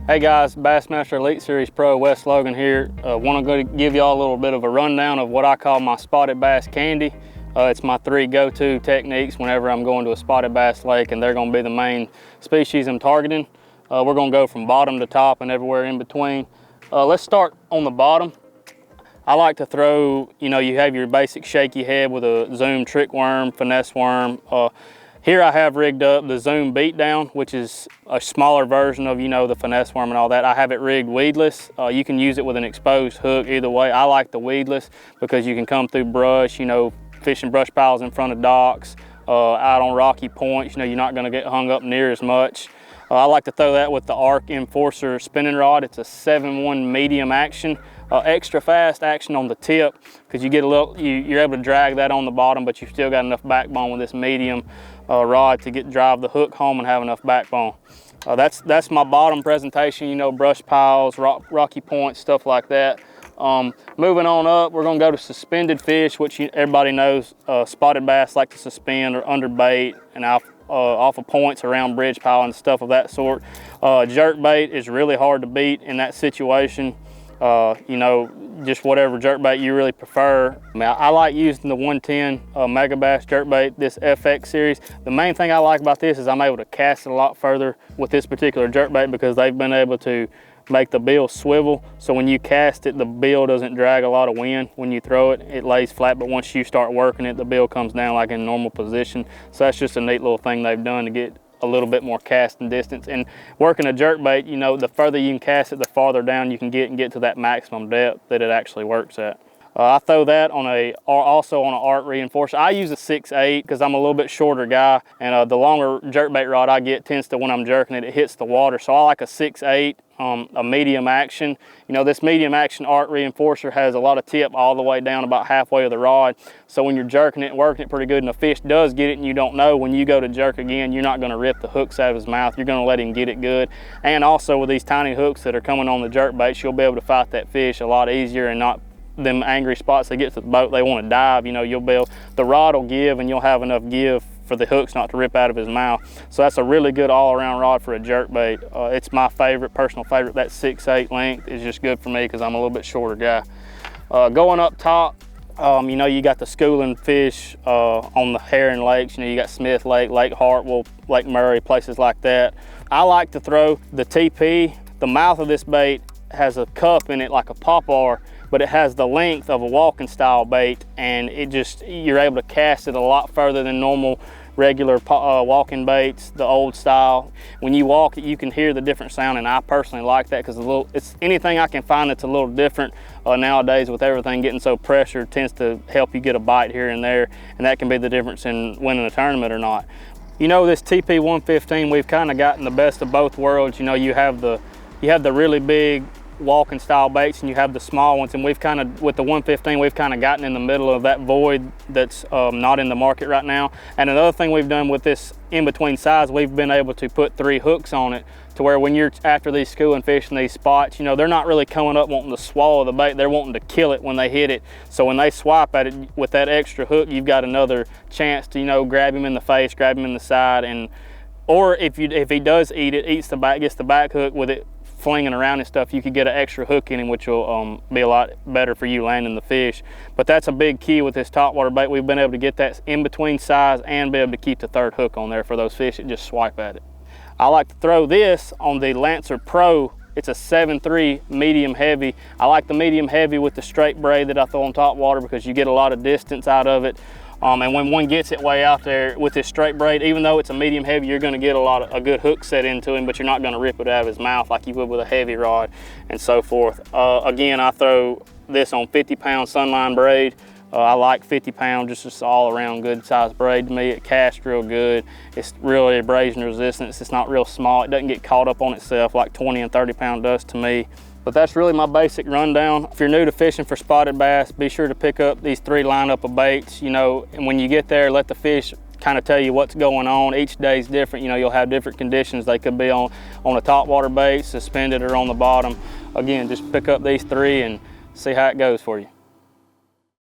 Hey guys, Bassmaster Elite Series Pro Wes Logan here. Want to give y'all a little bit of a rundown of what I call my spotted bass candy. It's my 3 go-to techniques whenever I'm going to a spotted bass lake and they're going to be the main species I'm targeting. We're going to go from bottom to top and everywhere in between. Let's start on the bottom. I like to throw, you have your basic shaky head with a zoom trick worm, finesse worm. Here I have rigged up the zoom beatdown, which is a smaller version of, the finesse worm and all that. I have it rigged weedless. You can use it with an exposed hook either way. I like the weedless because you can come through brush, fishing brush piles in front of docks, out on rocky points, you're not gonna get hung up near as much. I like to throw that with the Arc Enforcer spinning rod. It's a 7-1 medium action. Extra fast action on the tip because you get you're able to drag that on the bottom, but you've still got enough backbone with this medium rod to drive the hook home and have enough backbone. That's my bottom presentation, brush piles, rocky points, stuff like that. Moving on up, we're gonna go to suspended fish, which everybody knows spotted bass like to suspend or under bait and off of points around bridge pile and stuff of that sort. Jerkbait is really hard to beat in that situation. Just whatever jerkbait you really prefer. I like using the 110 Mega Bass jerkbait, this FX series. The main thing I like about this is I'm able to cast it a lot further with this particular jerkbait because they've been able to make the bill swivel. So when you cast it, the bill doesn't drag a lot of wind. When you throw it, it lays flat, but once you start working it, the bill comes down like in normal position. So that's just a neat little thing they've done to get a little bit more casting distance. And working a jerkbait, the further you can cast it, the farther down you can get to that maximum depth that it actually works at. I throw that also on an Arc Reinforcer. I use a 6/8 because I'm a little bit shorter guy, and the longer jerkbait rod I get tends to, when I'm jerking it, it hits the water. So I like a 6/8, a medium action. This medium action Arc Reinforcer has a lot of tip all the way down about halfway of the rod. So when you're jerking it and working it pretty good and the fish does get it and you don't know, when you go to jerk again, you're not gonna rip the hooks out of his mouth. You're gonna let him get it good. And also with these tiny hooks that are coming on the jerkbaits, you'll be able to fight that fish a lot easier and not them angry spots they get to the boat, they want to dive, the rod will give and you'll have enough give for the hooks not to rip out of his mouth. So that's a really good all-around rod for a jerkbait. It's my personal favorite. That 6/8 length is just good for me because I'm a little bit shorter guy. Going up top, you got the schooling fish on the herring lakes. You got Smith Lake, Lake Hartwell, Lake Murray, places like that. I like to throw the TP. The mouth of this bait has a cup in it like a poplar, but it has the length of a walking style bait, and you're able to cast it a lot further than normal regular walking baits, the old style. When you walk it, you can hear the different sound, and I personally like that because it's anything I can find that's a little different nowadays with everything getting so pressured tends to help you get a bite here and there, and that can be the difference in winning a tournament or not. This TP 115, we've kind of gotten the best of both worlds. You have the really big walking style baits and you have the small ones, and with the 115 we've kind of gotten in the middle of that void that's not in the market right now. And another thing we've done with this in between size, we've been able to put 3 hooks on it to where when you're after these schooling fish in these spots, they're not really coming up wanting to swallow the bait, they're wanting to kill it when they hit it. So when they swipe at it with that extra hook, you've got another chance to grab him in the face, grab him in the side, or if he does eat it, gets the back hook with it flinging around and stuff, you could get an extra hook in him, which will be a lot better for you landing the fish. But that's a big key with this topwater bait. We've been able to get that in between size and be able to keep the 3rd hook on there for those fish that just swipe at it. I like to throw this on the Lancer Pro. It's a 7/3 medium heavy. I like the medium heavy with the straight braid that I throw on topwater because you get a lot of distance out of it. And when one gets it way out there with this straight braid, even though it's a medium heavy, you're going to get a good hook set into him, but you're not going to rip it out of his mouth like you would with a heavy rod and so forth. Again, I throw this on 50-pound Sunline braid. I like 50-pound, just all around good size braid to me. It casts real good. It's really abrasion resistant. It's not real small. It doesn't get caught up on itself like 20 and 30-pound does to me. But that's really my basic rundown. If you're new to fishing for spotted bass, be sure to pick up these 3 lineup of baits, and when you get there, let the fish kind of tell you what's going on. Each day's different, you'll have different conditions. They could be on a topwater bait, suspended, or on the bottom. Again, just pick up these 3 and see how it goes for you.